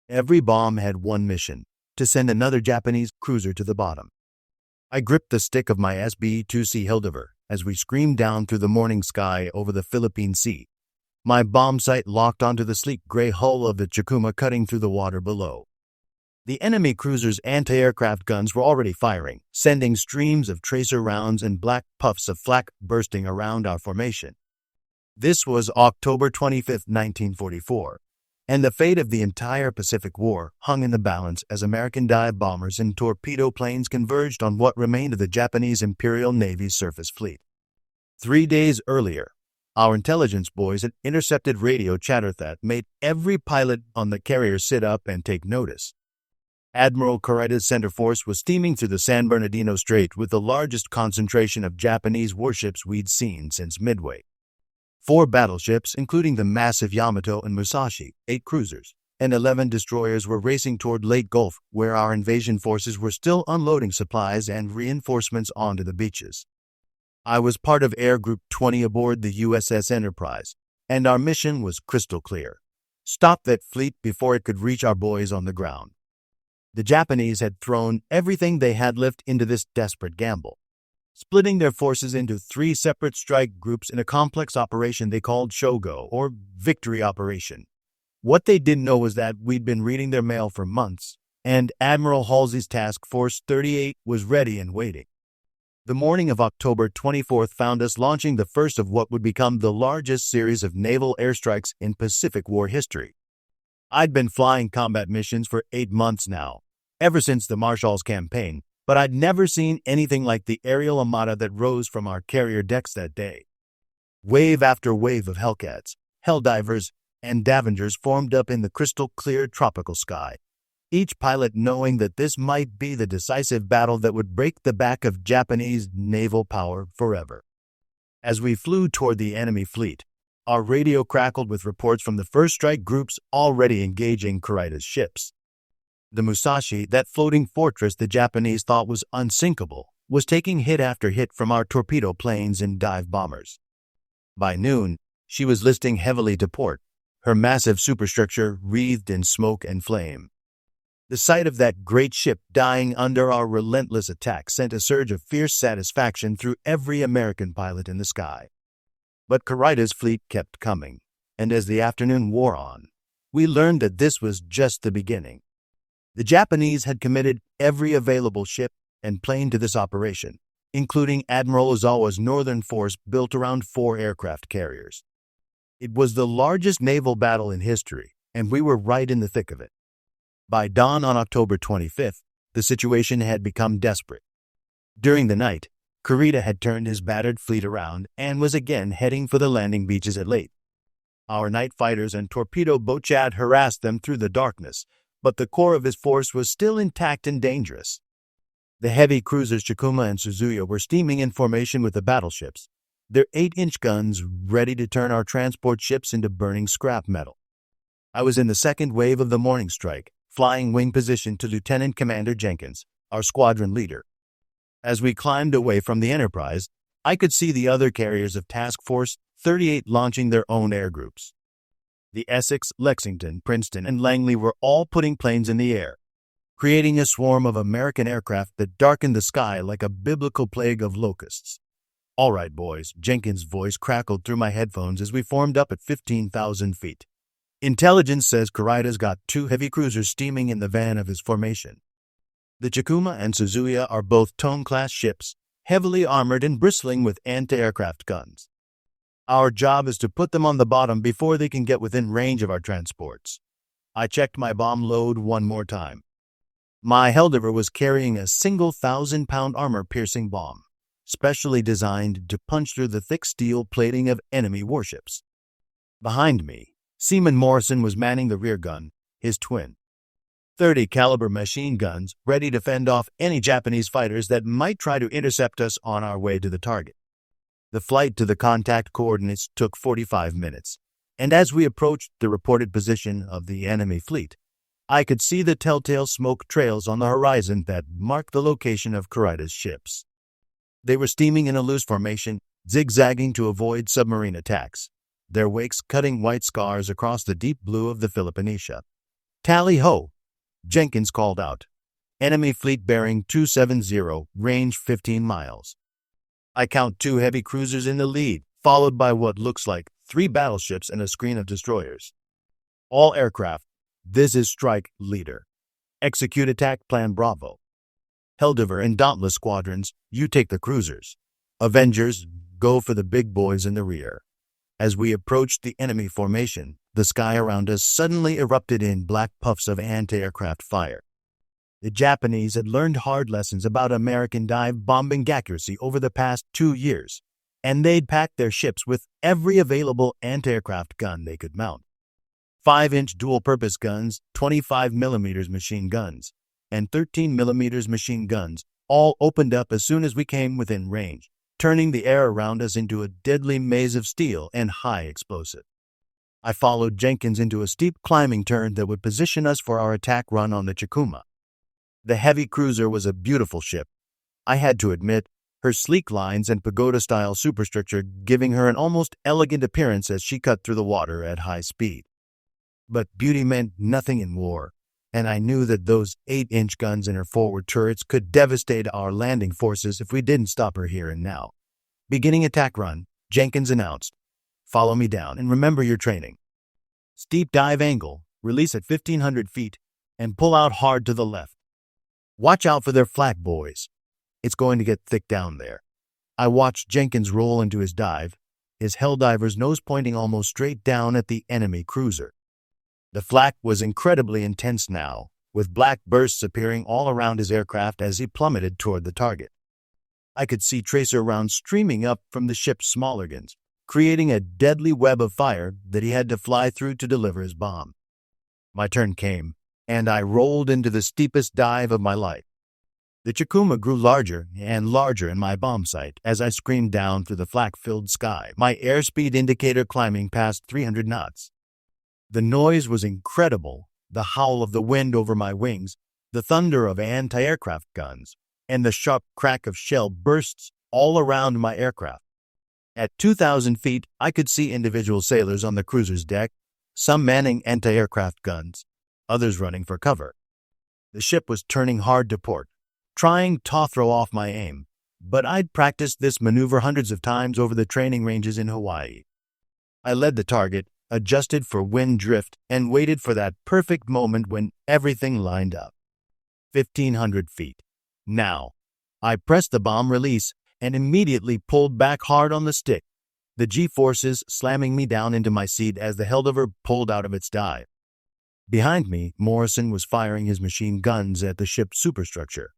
Every bomb had one mission: to send another Japanese cruiser to the bottom. I gripped the stick of my SB2C Helldiver as we screamed down through the morning sky over the Philippine Sea. My bomb sight locked onto the sleek gray hull of the Chikuma, cutting through the water below. The enemy cruiser's anti-aircraft guns were already firing, sending streams of tracer rounds and black puffs of flak bursting around our formation. This was October 25, 1944, and the fate of the entire Pacific War hung in the balance as American dive bombers and torpedo planes converged on what remained of the Japanese Imperial Navy's surface fleet. 3 days earlier, our intelligence boys had intercepted radio chatter that made every pilot on the carrier sit up and take notice. Admiral Kurita's center force was steaming through the San Bernardino Strait with the largest concentration of Japanese warships we'd seen since Midway. 4 battleships, including the massive Yamato and Musashi, 8 cruisers, and 11 destroyers were racing toward Leyte Gulf, where our invasion forces were still unloading supplies and reinforcements onto the beaches. I was part of Air Group 20 aboard the USS Enterprise, and our mission was crystal clear: stop that fleet before it could reach our boys on the ground. The Japanese had thrown everything they had left into this desperate gamble, splitting their forces into 3 separate strike groups in a complex operation they called Shogo, or Victory Operation. What they didn't know was that we'd been reading their mail for months, and Admiral Halsey's Task Force 38 was ready and waiting. The morning of October 24th found us launching the first of what would become the largest series of naval airstrikes in Pacific War history. I'd been flying combat missions for 8 months now, ever since the Marshall's Campaign, but I'd never seen anything like the aerial armada that rose from our carrier decks that day. Wave after wave of Hellcats, Helldivers, and Avengers formed up in the crystal-clear tropical sky, each pilot knowing that this might be the decisive battle that would break the back of Japanese naval power forever. As we flew toward the enemy fleet, our radio crackled with reports from the first strike groups already engaging Kurita's ships. The Musashi, that floating fortress the Japanese thought was unsinkable, was taking hit after hit from our torpedo planes and dive bombers. By noon, she was listing heavily to port, her massive superstructure wreathed in smoke and flame. The sight of that great ship dying under our relentless attack sent a surge of fierce satisfaction through every American pilot in the sky. But Kurita's fleet kept coming, and as the afternoon wore on, we learned that this was just the beginning. The Japanese had committed every available ship and plane to this operation, including Admiral Ozawa's northern force built around 4 aircraft carriers. It was the largest naval battle in history, and we were right in the thick of it. By dawn on October 25th, the situation had become desperate. During the night, Kurita had turned his battered fleet around and was again heading for the landing beaches at Leyte. Our night fighters and torpedo boats had harassed them through the darkness, but the core of his force was still intact and dangerous. The heavy cruisers Chikuma and Suzuya were steaming in formation with the battleships, their 8-inch guns ready to turn our transport ships into burning scrap metal. I was in the second wave of the morning strike, flying wing position to Lieutenant Commander Jenkins, our squadron leader. As we climbed away from the Enterprise, I could see the other carriers of Task Force 38 launching their own air groups. The Essex, Lexington, Princeton, and Langley were all putting planes in the air, creating a swarm of American aircraft that darkened the sky like a biblical plague of locusts. "All right, boys," Jenkins' voice crackled through my headphones as we formed up at 15,000 feet. "Intelligence says Kurita's got 2 heavy cruisers steaming in the van of his formation. The Chikuma and Suzuya are both Tone-class ships, heavily armored and bristling with anti-aircraft guns. Our job is to put them on the bottom before they can get within range of our transports." I checked my bomb load one more time. My Helldiver was carrying a single 1,000-pound armor-piercing bomb, specially designed to punch through the thick steel plating of enemy warships. Behind me, Seaman Morrison was manning the rear gun, his twin. 30 caliber machine guns ready to fend off any Japanese fighters that might try to intercept us on our way to the target. The flight to the contact coordinates took 45 minutes, and as we approached the reported position of the enemy fleet, I could see the telltale smoke trails on the horizon that marked the location of Kurita's ships. They were steaming in a loose formation, zigzagging to avoid submarine attacks, their wakes cutting white scars across the deep blue of the Philippine. Tally-ho! Jenkins called out. Enemy fleet bearing 270, range 15 miles. I count 2 heavy cruisers in the lead, followed by what looks like 3 battleships and a screen of destroyers. All aircraft, this is strike leader. Execute attack plan Bravo. Helldiver and Dauntless squadrons, you take the cruisers. Avengers, go for the big boys in the rear. As we approached the enemy formation, the sky around us suddenly erupted in black puffs of anti-aircraft fire. The Japanese had learned hard lessons about American dive bombing accuracy over the past 2 years, and they'd packed their ships with every available anti-aircraft gun they could mount. 5-inch dual-purpose guns, 25mm machine guns, and 13mm machine guns all opened up as soon as we came within range, turning the air around us into a deadly maze of steel and high explosive. I followed Jenkins into a steep climbing turn that would position us for our attack run on the Chikuma. The heavy cruiser was a beautiful ship. I had to admit, her sleek lines and pagoda-style superstructure giving her an almost elegant appearance as she cut through the water at high speed. But beauty meant nothing in war, and I knew that those 8-inch guns in her forward turrets could devastate our landing forces if we didn't stop her here and now. Beginning attack run, Jenkins announced, "Follow me down and remember your training. Steep dive angle, release at 1,500 feet, and pull out hard to the left. Watch out for their flak, boys. It's going to get thick down there." I watched Jenkins roll into his dive, his Helldiver's nose pointing almost straight down at the enemy cruiser. The flak was incredibly intense now, with black bursts appearing all around his aircraft as he plummeted toward the target. I could see tracer rounds streaming up from the ship's smaller guns, creating a deadly web of fire that he had to fly through to deliver his bomb. My turn came, and I rolled into the steepest dive of my life. The Chikuma grew larger and larger in my bomb sight as I screamed down through the flak-filled sky, my airspeed indicator climbing past 300 knots. The noise was incredible, the howl of the wind over my wings, the thunder of anti-aircraft guns, and the sharp crack of shell bursts all around my aircraft. At 2,000 feet, I could see individual sailors on the cruiser's deck, some manning anti-aircraft guns, others running for cover. The ship was turning hard to port, trying to throw off my aim, but I'd practiced this maneuver hundreds of times over the training ranges in Hawaii. I led the target, adjusted for wind drift, and waited for that perfect moment when everything lined up. 1,500 feet. Now, I pressed the bomb release and immediately pulled back hard on the stick, the G-forces slamming me down into my seat as the Helldiver pulled out of its dive. Behind me, Morrison was firing his machine guns at the ship's superstructure,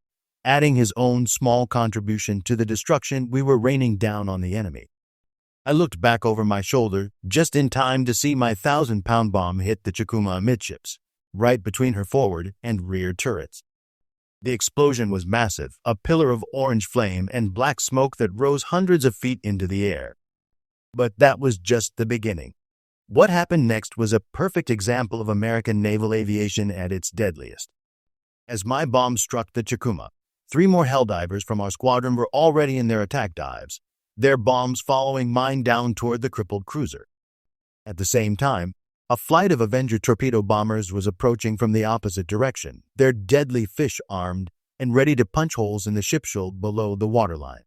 adding his own small contribution to the destruction we were raining down on the enemy. I looked back over my shoulder just in time to see my 1,000-pound bomb hit the Chikuma amidships, right between her forward and rear turrets. The explosion was massive, a pillar of orange flame and black smoke that rose hundreds of feet into the air. But that was just the beginning. What happened next was a perfect example of American naval aviation at its deadliest. As my bomb struck the Chikuma, 3 more Helldivers from our squadron were already in their attack dives, their bombs following mine down toward the crippled cruiser. At the same time, a flight of Avenger torpedo bombers was approaching from the opposite direction, their deadly fish armed and ready to punch holes in the ship shoal below the waterline.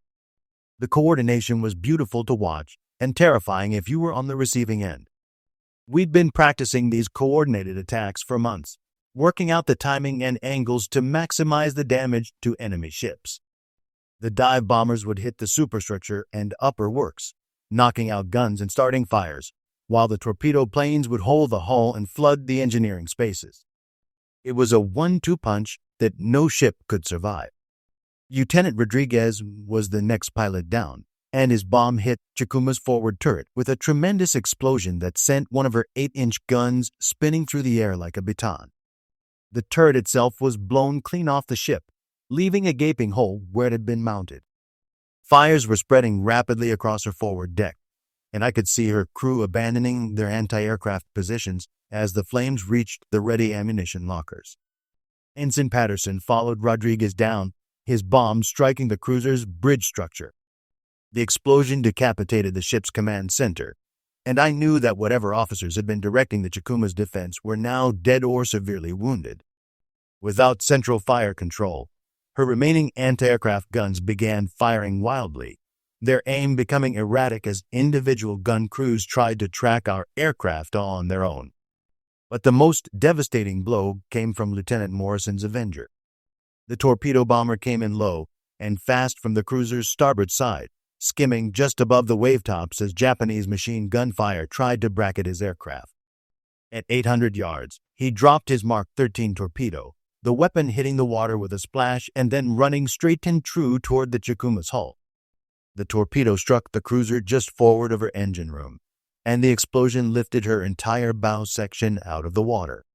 The coordination was beautiful to watch and terrifying if you were on the receiving end. We'd been practicing these coordinated attacks for months, working out the timing and angles to maximize the damage to enemy ships. The dive bombers would hit the superstructure and upper works, knocking out guns and starting fires, while the torpedo planes would hold the hull and flood the engineering spaces. It was a 1-2 punch that no ship could survive. Lieutenant Rodriguez was the next pilot down, and his bomb hit Chikuma's forward turret with a tremendous explosion that sent one of her 8-inch guns spinning through the air like a baton. The turret itself was blown clean off the ship, leaving a gaping hole where it had been mounted. Fires were spreading rapidly across her forward deck, and I could see her crew abandoning their anti-aircraft positions as the flames reached the ready ammunition lockers. Ensign Patterson followed Rodriguez down, his bomb striking the cruiser's bridge structure. The explosion decapitated the ship's command center, and I knew that whatever officers had been directing the Chikuma's defense were now dead or severely wounded. Without central fire control, her remaining anti-aircraft guns began firing wildly, their aim becoming erratic as individual gun crews tried to track our aircraft on their own. But the most devastating blow came from Lieutenant Morrison's Avenger. The torpedo bomber came in low and fast from the cruiser's starboard side, skimming just above the wavetops as Japanese machine gun fire tried to bracket his aircraft. At 800 yards, he dropped his Mark 13 torpedo, the weapon hitting the water with a splash and then running straight and true toward the Chikuma's hull. The torpedo struck the cruiser just forward of her engine room, and the explosion lifted her entire bow section out of the water.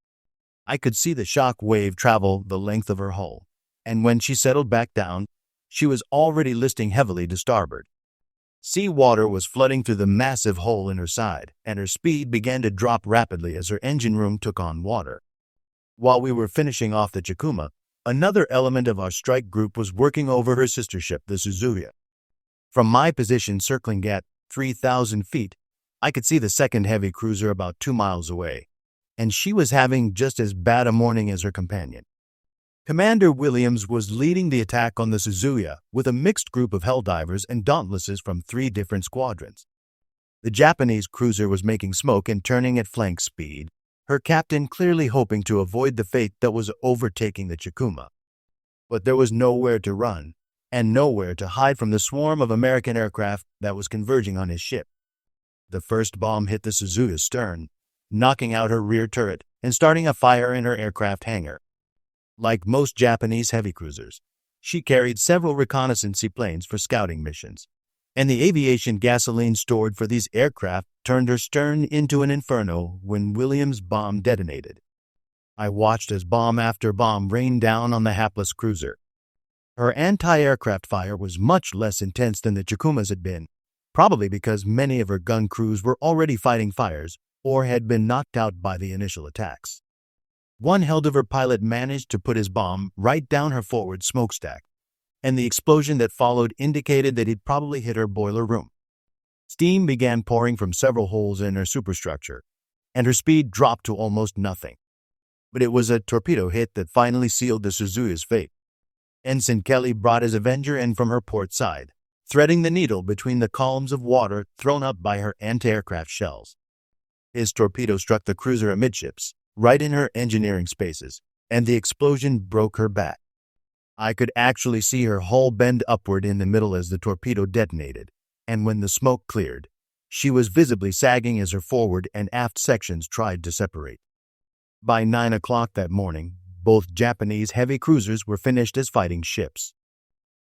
I could see the shock wave travel the length of her hull, and when she settled back down, she was already listing heavily to starboard. Sea water was flooding through the massive hole in her side, and her speed began to drop rapidly as her engine room took on water. While we were finishing off the Chikuma, another element of our strike group was working over her sister ship, the Suzuya. From my position circling at 3,000 feet, I could see the second heavy cruiser about 2 miles away, and she was having just as bad a morning as her companion. Commander Williams was leading the attack on the Suzuya with a mixed group of Helldivers and Dauntlesses from 3 different squadrons. The Japanese cruiser was making smoke and turning at flank speed, her captain clearly hoping to avoid the fate that was overtaking the Chikuma. But there was nowhere to run, and nowhere to hide from the swarm of American aircraft that was converging on his ship. The first bomb hit the Suzuya's stern, knocking out her rear turret and starting a fire in her aircraft hangar. Like most Japanese heavy cruisers, she carried several reconnaissance planes for scouting missions, and the aviation gasoline stored for these aircraft turned her stern into an inferno when Williams' bomb detonated. I watched as bomb after bomb rained down on the hapless cruiser. Her anti-aircraft fire was much less intense than the Chikuma's had been, probably because many of her gun crews were already fighting fires or had been knocked out by the initial attacks. One Helldiver pilot managed to put his bomb right down her forward smokestack, and the explosion that followed indicated that he'd probably hit her boiler room. Steam began pouring from several holes in her superstructure, and her speed dropped to almost nothing. But it was a torpedo hit that finally sealed the Suzuya's fate. Ensign Kelly brought his Avenger in from her port side, threading the needle between the columns of water thrown up by her anti-aircraft shells. His torpedo struck the cruiser amidships, right in her engineering spaces, and the explosion broke her back. I could actually see her hull bend upward in the middle as the torpedo detonated, and when the smoke cleared, she was visibly sagging as her forward and aft sections tried to separate. By 9 o'clock that morning, both Japanese heavy cruisers were finished as fighting ships.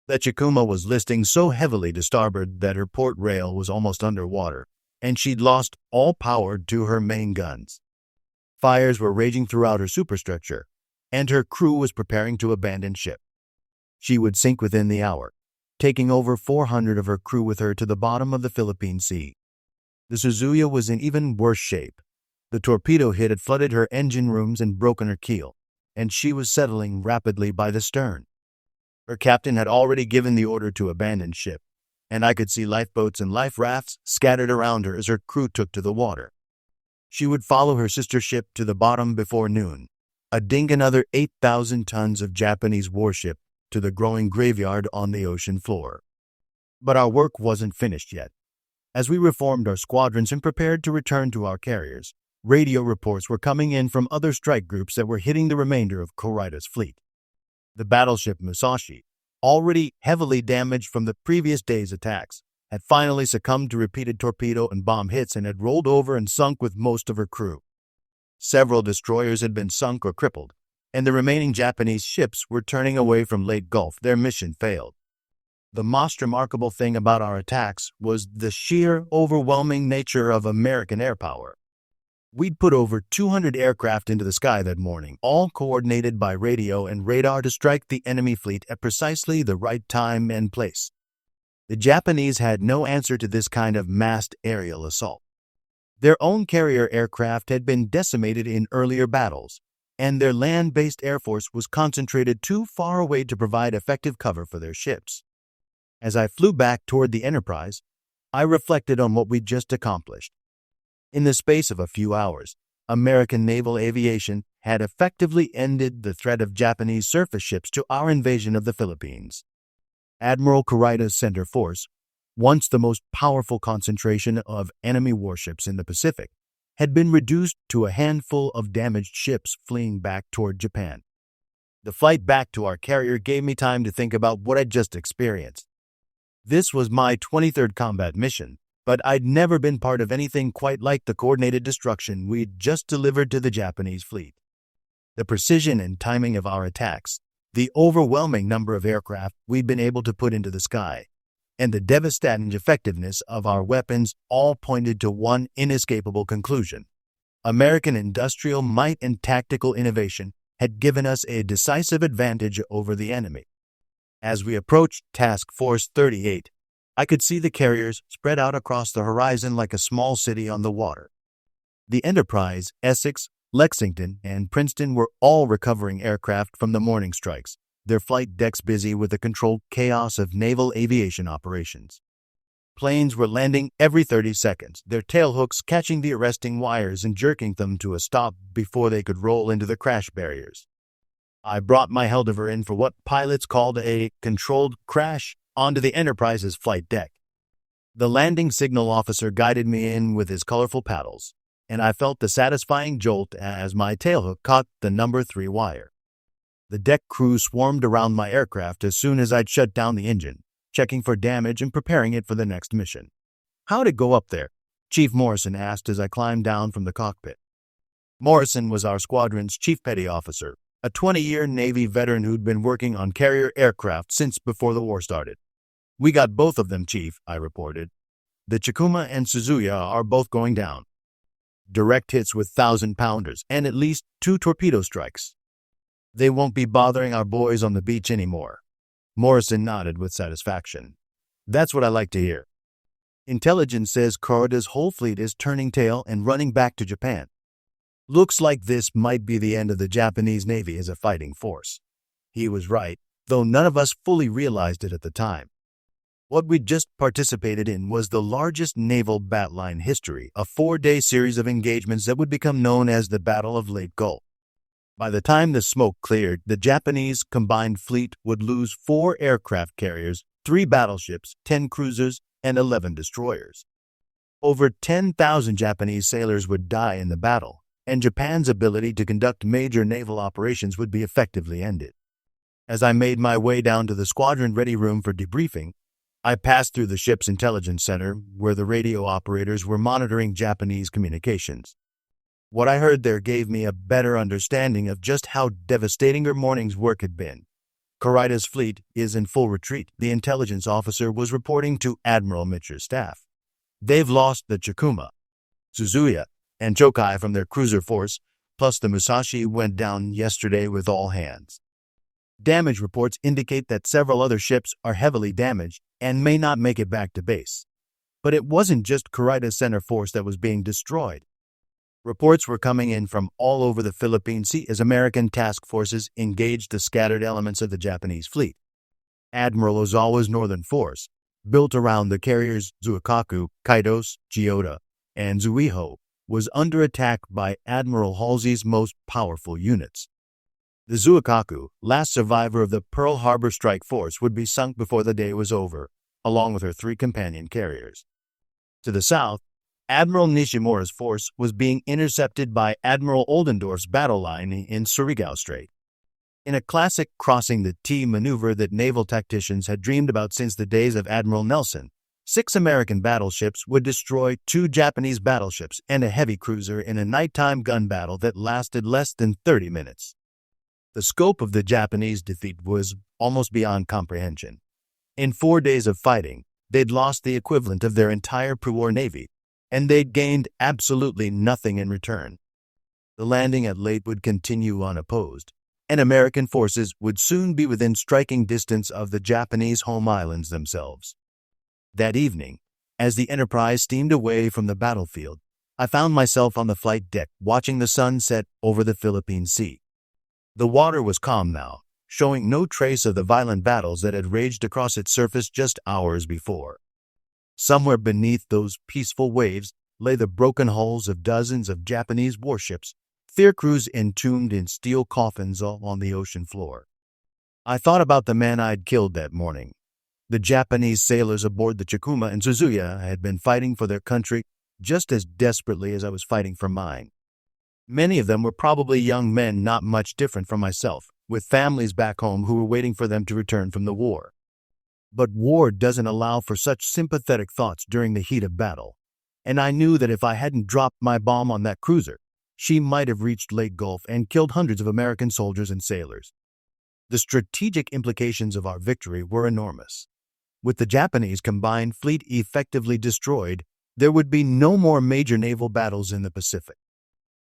The Chikuma was listing so heavily to starboard that her port rail was almost underwater, and she'd lost all power to her main guns. Fires were raging throughout her superstructure, and her crew was preparing to abandon ship. She would sink within the hour, taking over 400 of her crew with her to the bottom of the Philippine Sea. The Suzuya was in even worse shape. The torpedo hit had flooded her engine rooms and broken her keel, and she was settling rapidly by the stern. Her captain had already given the order to abandon ship, and I could see lifeboats and life rafts scattered around her as her crew took to the water. She would follow her sister ship to the bottom before noon, ding another 8,000 tons of Japanese warship to the growing graveyard on the ocean floor. But our work wasn't finished yet. As we reformed our squadrons and prepared to return to our carriers, radio reports were coming in from other strike groups that were hitting the remainder of Kurita's fleet. The battleship Musashi, already heavily damaged from the previous day's attacks, had finally succumbed to repeated torpedo and bomb hits and had rolled over and sunk with most of her crew. Several destroyers had been sunk or crippled, and the remaining Japanese ships were turning away from Leyte Gulf. Their mission failed. The most remarkable thing about our attacks was the sheer, overwhelming nature of American air power. We'd put over 200 aircraft into the sky that morning, all coordinated by radio and radar to strike the enemy fleet at precisely the right time and place. The Japanese had no answer to this kind of massed aerial assault. Their own carrier aircraft had been decimated in earlier battles, and their land-based air force was concentrated too far away to provide effective cover for their ships. As I flew back toward the Enterprise, I reflected on what we'd just accomplished. In the space of a few hours, American naval aviation had effectively ended the threat of Japanese surface ships to our invasion of the Philippines. Admiral Kurita's center force, once the most powerful concentration of enemy warships in the Pacific, had been reduced to a handful of damaged ships fleeing back toward Japan. The flight back to our carrier gave me time to think about what I'd just experienced. This was my 23rd combat mission, but I'd never been part of anything quite like the coordinated destruction we'd just delivered to the Japanese fleet. The precision and timing of our attacks, the overwhelming number of aircraft we'd been able to put into the sky, and the devastating effectiveness of our weapons all pointed to one inescapable conclusion. American industrial might and tactical innovation had given us a decisive advantage over the enemy. As we approached Task Force 38, I could see the carriers spread out across the horizon like a small city on the water. The Enterprise, Essex, Lexington, and Princeton were all recovering aircraft from the morning strikes, their flight decks busy with the controlled chaos of naval aviation operations. Planes were landing every 30 seconds, their tailhooks catching the arresting wires and jerking them to a stop before they could roll into the crash barriers. I brought my Helldiver in for what pilots called a controlled crash onto the Enterprise's flight deck. The landing signal officer guided me in with his colorful paddles, and I felt the satisfying jolt as my tailhook caught the number 3 wire. The deck crew swarmed around my aircraft as soon as I'd shut down the engine, checking for damage and preparing it for the next mission. "How'd it go up there?" Chief Morrison asked as I climbed down from the cockpit. Morrison was our squadron's chief petty officer, a 20-year Navy veteran who'd been working on carrier aircraft since before the war started. "We got both of them, Chief," I reported. "The Chikuma and Suzuya are both going down. Direct hits with 1,000-pounders and at least 2 torpedo strikes. They won't be bothering our boys on the beach anymore." Morrison nodded with satisfaction. "That's what I like to hear." "Intelligence says Kurita's whole fleet is turning tail and running back to Japan. Looks like this might be the end of the Japanese Navy as a fighting force." He was right, though none of us fully realized it at the time. What we'd just participated in was the largest naval battle in history, a 4-day series of engagements that would become known as the Battle of Leyte Gulf. By the time the smoke cleared, the Japanese combined fleet would lose 4 aircraft carriers, 3 battleships, 10 cruisers, and 11 destroyers. Over 10,000 Japanese sailors would die in the battle, and Japan's ability to conduct major naval operations would be effectively ended. As I made my way down to the squadron ready room for debriefing, I passed through the ship's intelligence center, where the radio operators were monitoring Japanese communications. What I heard there gave me a better understanding of just how devastating her morning's work had been. "Kurita's fleet is in full retreat," the intelligence officer was reporting to Admiral Mitcher's staff. "They've lost the Chikuma, Suzuya, and Chokai from their cruiser force, plus the Musashi went down yesterday with all hands. Damage reports indicate that several other ships are heavily damaged and may not make it back to base. But it wasn't just Kurita's center force that was being destroyed. Reports were coming in from all over the Philippine Sea as American task forces engaged the scattered elements of the Japanese fleet. Admiral Ozawa's northern force, built around the carriers Zuikaku, Kaidos, Chiyoda, and Zuiho, was under attack by Admiral Halsey's most powerful units. The Zuikaku, last survivor of the Pearl Harbor strike force, would be sunk before the day was over, along with her 3 companion carriers. To the south, Admiral Nishimura's force was being intercepted by Admiral Oldendorf's battle line in Surigao Strait. In a classic crossing the T maneuver that naval tacticians had dreamed about since the days of Admiral Nelson, 6 American battleships would destroy 2 Japanese battleships and a heavy cruiser in a nighttime gun battle that lasted less than 30 minutes. The scope of the Japanese defeat was almost beyond comprehension. In 4 days of fighting, they'd lost the equivalent of their entire pre-war navy, and they'd gained absolutely nothing in return. The landing at Leyte would continue unopposed, and American forces would soon be within striking distance of the Japanese home islands themselves. That evening, as the Enterprise steamed away from the battlefield, I found myself on the flight deck watching the sun set over the Philippine Sea. The water was calm now, showing no trace of the violent battles that had raged across its surface just hours before. Somewhere beneath those peaceful waves lay the broken hulls of dozens of Japanese warships, their crews entombed in steel coffins on the ocean floor. I thought about the men I'd killed that morning. The Japanese sailors aboard the Chikuma and Suzuya had been fighting for their country just as desperately as I was fighting for mine. Many of them were probably young men not much different from myself, with families back home who were waiting for them to return from the war. But war doesn't allow for such sympathetic thoughts during the heat of battle, and I knew that if I hadn't dropped my bomb on that cruiser, she might have reached Leyte Gulf and killed hundreds of American soldiers and sailors. The strategic implications of our victory were enormous. With the Japanese combined fleet effectively destroyed, there would be no more major naval battles in the Pacific.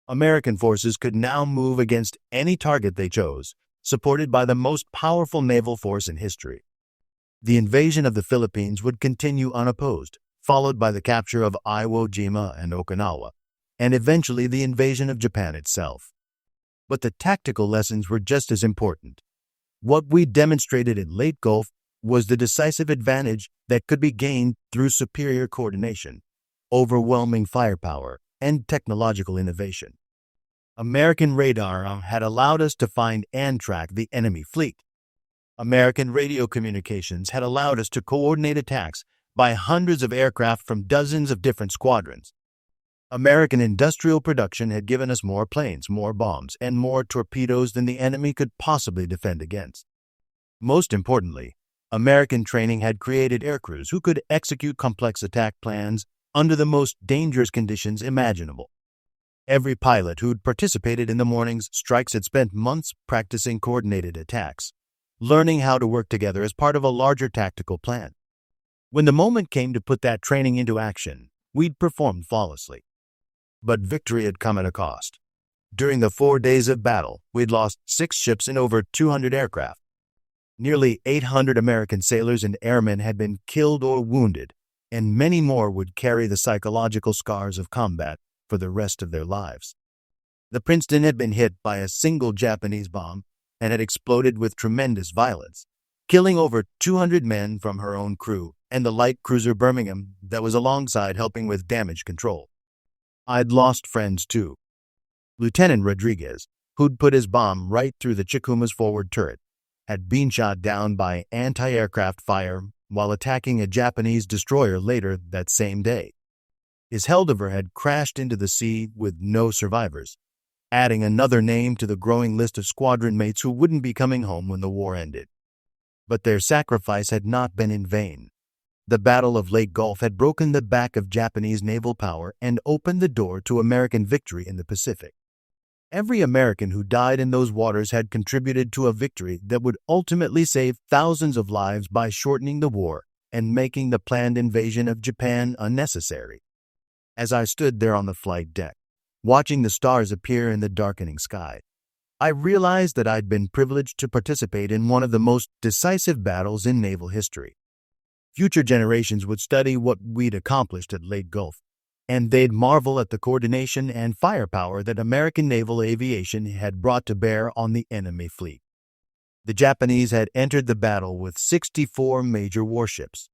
American forces could now move against any target they chose, supported by the most powerful naval force in history. The invasion of the Philippines would continue unopposed, followed by the capture of Iwo Jima and Okinawa, and eventually the invasion of Japan itself. But the tactical lessons were just as important. What we demonstrated at Leyte Gulf was the decisive advantage that could be gained through superior coordination, overwhelming firepower, and technological innovation. American radar had allowed us to find and track the enemy fleet. American radio communications had allowed us to coordinate attacks by hundreds of aircraft from dozens of different squadrons. American industrial production had given us more planes, more bombs, and more torpedoes than the enemy could possibly defend against. Most importantly, American training had created aircrews who could execute complex attack plans under the most dangerous conditions imaginable. Every pilot who'd participated in the morning's strikes had spent months practicing coordinated attacks, learning how to work together as part of a larger tactical plan. When the moment came to put that training into action, we'd performed flawlessly. But victory had come at a cost. During the 4 days of battle, we'd lost 6 ships and over 200 aircraft. Nearly 800 American sailors and airmen had been killed or wounded, and many more would carry the psychological scars of combat for the rest of their lives. The Princeton had been hit by a single Japanese bomb and had exploded with tremendous violence, killing over 200 men from her own crew and the light cruiser Birmingham that was alongside helping with damage control. I'd lost friends too. Lieutenant Rodriguez, who'd put his bomb right through the Chikuma's forward turret, had been shot down by anti-aircraft fire while attacking a Japanese destroyer later that same day. His Helldiver had crashed into the sea with no survivors, adding another name to the growing list of squadron mates who wouldn't be coming home when the war ended. But their sacrifice had not been in vain. The Battle of Leyte Gulf had broken the back of Japanese naval power and opened the door to American victory in the Pacific. Every American who died in those waters had contributed to a victory that would ultimately save thousands of lives by shortening the war and making the planned invasion of Japan unnecessary. As I stood there on the flight deck, watching the stars appear in the darkening sky, I realized that I'd been privileged to participate in one of the most decisive battles in naval history. Future generations would study what we'd accomplished at Leyte Gulf, and they'd marvel at the coordination and firepower that American naval aviation had brought to bear on the enemy fleet. The Japanese had entered the battle with 64 major warships.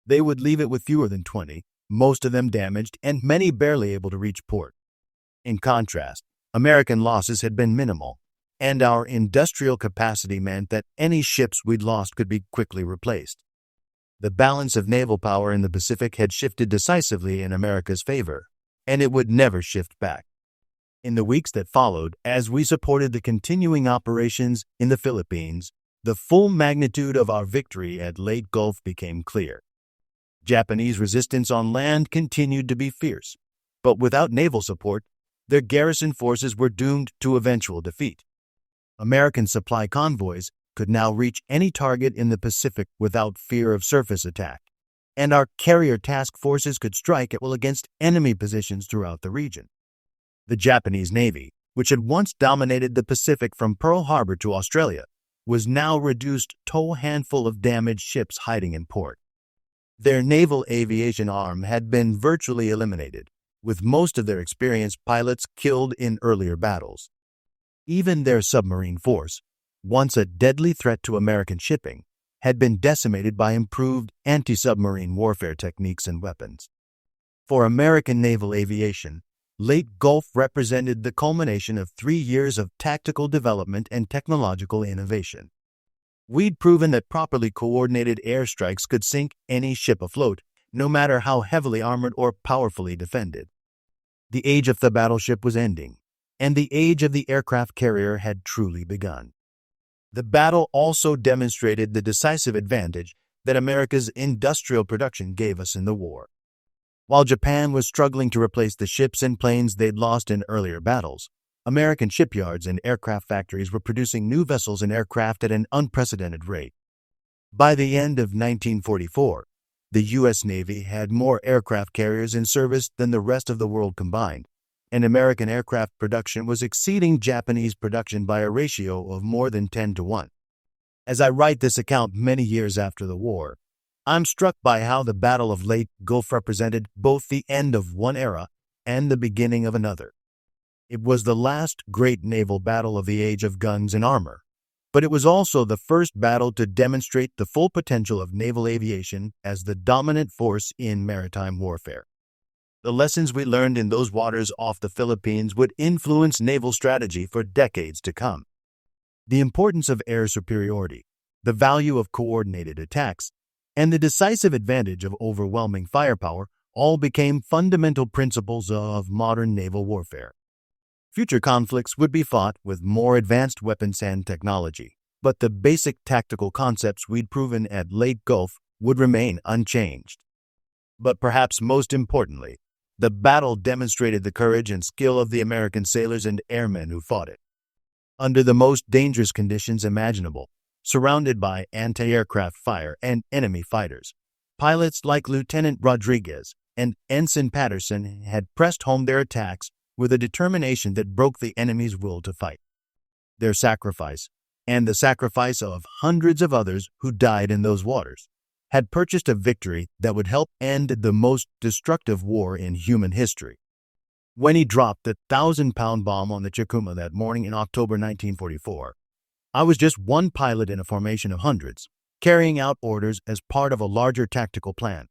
They would leave it with fewer than 20, most of them damaged and many barely able to reach port. In contrast, American losses had been minimal, and our industrial capacity meant that any ships we'd lost could be quickly replaced. The balance of naval power in the Pacific had shifted decisively in America's favor, and it would never shift back. In the weeks that followed, as we supported the continuing operations in the Philippines, the full magnitude of our victory at Leyte Gulf became clear. Japanese resistance on land continued to be fierce, but without naval support, their garrison forces were doomed to eventual defeat. American supply convoys could now reach any target in the Pacific without fear of surface attack, and our carrier task forces could strike at will against enemy positions throughout the region. The Japanese Navy, which had once dominated the Pacific from Pearl Harbor to Australia, was now reduced to a handful of damaged ships hiding in port. Their naval aviation arm had been virtually eliminated, with most of their experienced pilots killed in earlier battles. Even their submarine force, once a deadly threat to American shipping, had been decimated by improved anti-submarine warfare techniques and weapons. For American naval aviation, Leyte Gulf represented the culmination of 3 years of tactical development and technological innovation. We'd proven that properly coordinated airstrikes could sink any ship afloat, no matter how heavily armored or powerfully defended. The age of the battleship was ending, and the age of the aircraft carrier had truly begun. The battle also demonstrated the decisive advantage that America's industrial production gave us in the war. While Japan was struggling to replace the ships and planes they'd lost in earlier battles, American shipyards and aircraft factories were producing new vessels and aircraft at an unprecedented rate. By the end of 1944, the U.S. Navy had more aircraft carriers in service than the rest of the world combined, and American aircraft production was exceeding Japanese production by a ratio of more than 10-1. As I write this account many years after the war, I'm struck by how the Battle of Leyte Gulf represented both the end of one era and the beginning of another. It was the last great naval battle of the age of guns and armor, but it was also the first battle to demonstrate the full potential of naval aviation as the dominant force in maritime warfare. The lessons we learned in those waters off the Philippines would influence naval strategy for decades to come. The importance of air superiority, the value of coordinated attacks, and the decisive advantage of overwhelming firepower all became fundamental principles of modern naval warfare. Future conflicts would be fought with more advanced weapons and technology, but the basic tactical concepts we'd proven at Leyte Gulf would remain unchanged. But perhaps most importantly, the battle demonstrated the courage and skill of the American sailors and airmen who fought it. Under the most dangerous conditions imaginable, surrounded by anti-aircraft fire and enemy fighters, pilots like Lieutenant Rodriguez and Ensign Patterson had pressed home their attacks with a determination that broke the enemy's will to fight. Their sacrifice, and the sacrifice of hundreds of others who died in those waters, had purchased a victory that would help end the most destructive war in human history. When he dropped the 1,000-pound bomb on the Chikuma that morning in October 1944, I was just one pilot in a formation of hundreds, carrying out orders as part of a larger tactical plan.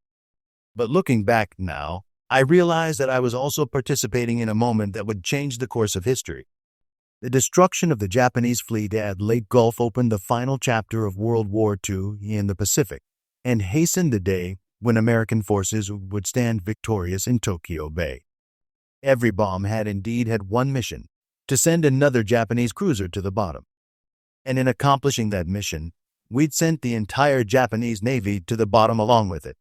But looking back now, I realized that I was also participating in a moment that would change the course of history. The destruction of the Japanese fleet at Leyte Gulf opened the final chapter of World War II in the Pacific and hastened the day when American forces would stand victorious in Tokyo Bay. Every bomb had indeed had one mission: to send another Japanese cruiser to the bottom. And in accomplishing that mission, we'd sent the entire Japanese Navy to the bottom along with it,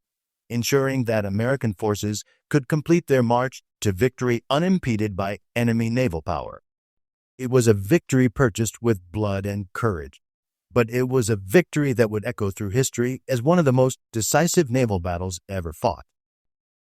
ensuring that American forces could complete their march to victory unimpeded by enemy naval power. It was a victory purchased with blood and courage, but it was a victory that would echo through history as one of the most decisive naval battles ever fought.